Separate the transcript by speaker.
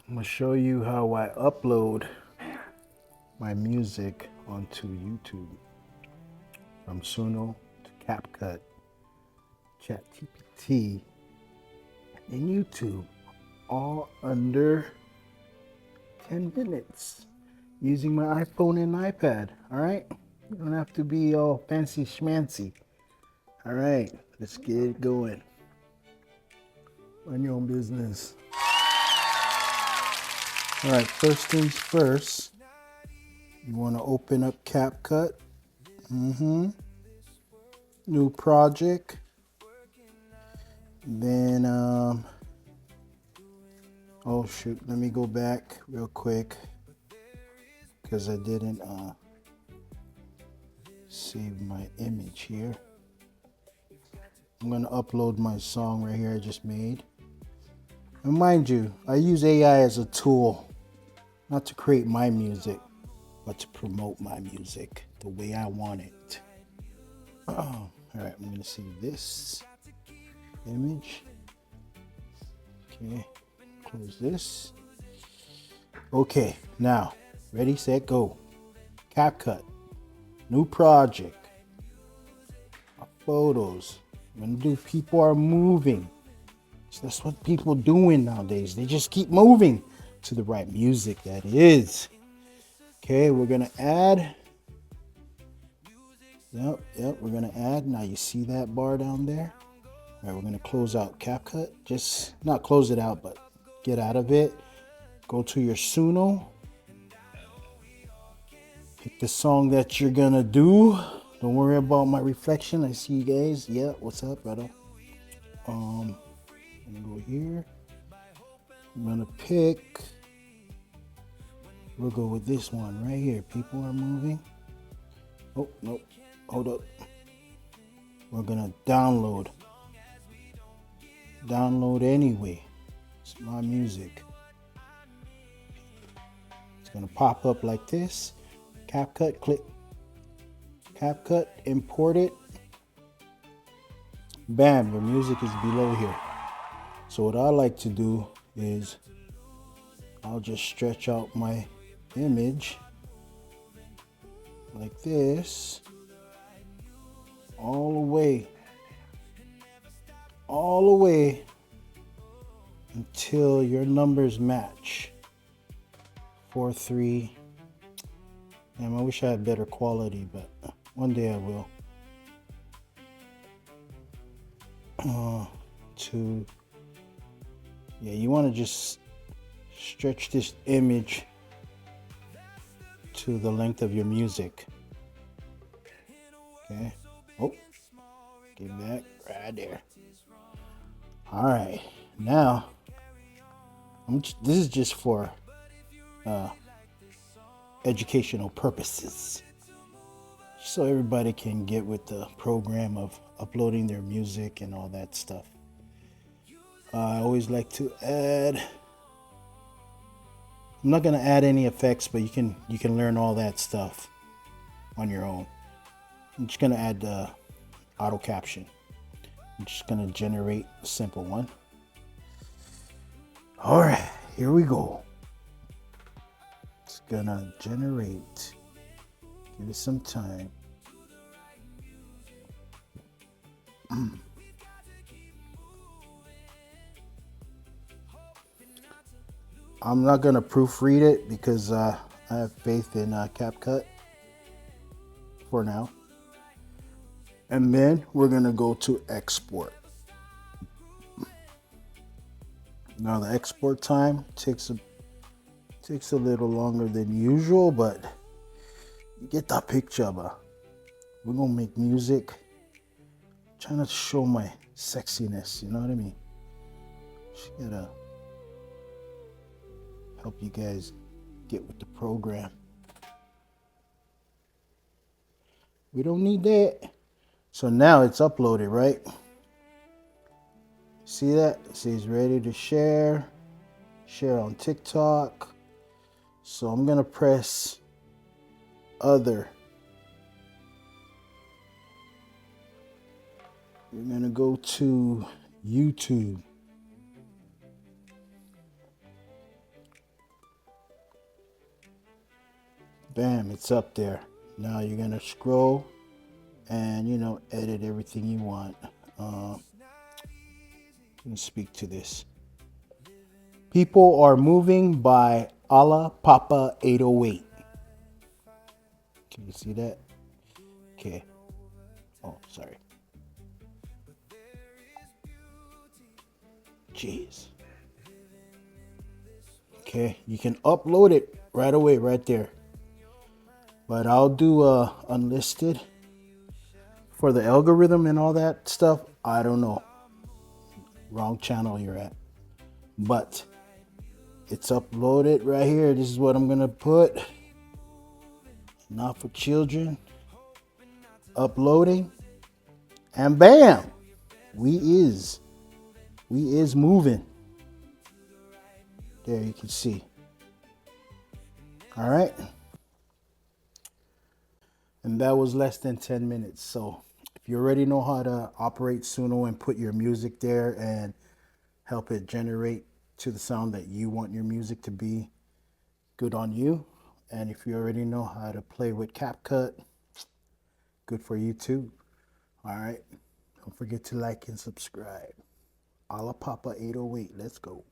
Speaker 1: I'm gonna show you how I upload my music onto YouTube from SUNO to CapCut, ChatGPT, and YouTube, all under 10 minutes using my iPhone and iPad. All right, you don't have to be all fancy schmancy. All right, let's get it going. Mind your own business. All right, first things first, you want to open up CapCut. New project. Then, oh shoot, let me go back real quick because I didn't save my image here. I'm gonna upload my song right here I just made. And mind you, I use AI as a tool, not to create my music, but to promote my music the way I want it. All right, I'm gonna save this image. Okay, close this. Okay, now, ready, set, go. CapCut, new project, photos. I'm gonna do people are moving. So that's what people doing nowadays. They just keep moving to the right music, that is. Okay, we're gonna add. Yep, we're gonna add. Now you see that bar down there? All right, we're gonna close out CapCut. Just not close it out, but get out of it. Go to your Suno. Pick the song that you're gonna do. Don't worry about my reflection. I see you guys. Yeah, what's up, brother? I'm gonna go here. I'm gonna pick. We'll go with this one right here. People are moving. Oh, nope. Hold up. We're gonna download. Download anyway. It's my music. It's gonna pop up like this. CapCut, click CapCut, import it. Bam, your music is below here. So what I like to do is I'll just stretch out my image like this all the way until your numbers match. 4, 3. Damn, I wish I had better quality, but one day I will. 2. Yeah, you want to just stretch this image to the length of your music. Okay. Oh, get back right there. All right. Now, this is just for educational purposes, so everybody can get with the program of uploading their music and all that stuff. I always like to add. I'm not gonna add any effects, but you can learn all that stuff on your own. I'm just gonna add the auto caption. I'm just gonna generate a simple one. All right, here we go. It's gonna generate. Give it some time. I'm not gonna proofread it because I have faith in CapCut for now. And then we're gonna go to export. Now the export time takes a little longer than usual, but you get that picture. But we're gonna make music. I'm trying to show my sexiness, you know what I mean? Just gotta help you guys get with the program. We don't need that. So now it's uploaded, right? See that? It says ready to share. Share on TikTok. So I'm gonna press other. We're gonna go to YouTube. Bam, it's up there. Now you're gonna scroll and edit everything you want. Let me speak to this. People are moving by Allah Papa 808. Can you see that? Okay. Oh, sorry. Jeez. Okay, you can upload it right away, right there. But I'll do unlisted for the algorithm and all that stuff. I don't know. Wrong channel you're at. But it's uploaded right here. This is what I'm gonna put. Not for children. Uploading. And bam! We is moving. There you can see. All right. And that was less than 10 minutes. So if you already know how to operate Suno and put your music there and help it generate to the sound that you want your music to be, good on you. And if you already know how to play with CapCut, good for you too. All right. Don't forget to like and subscribe. Allah Papa 808. Let's go.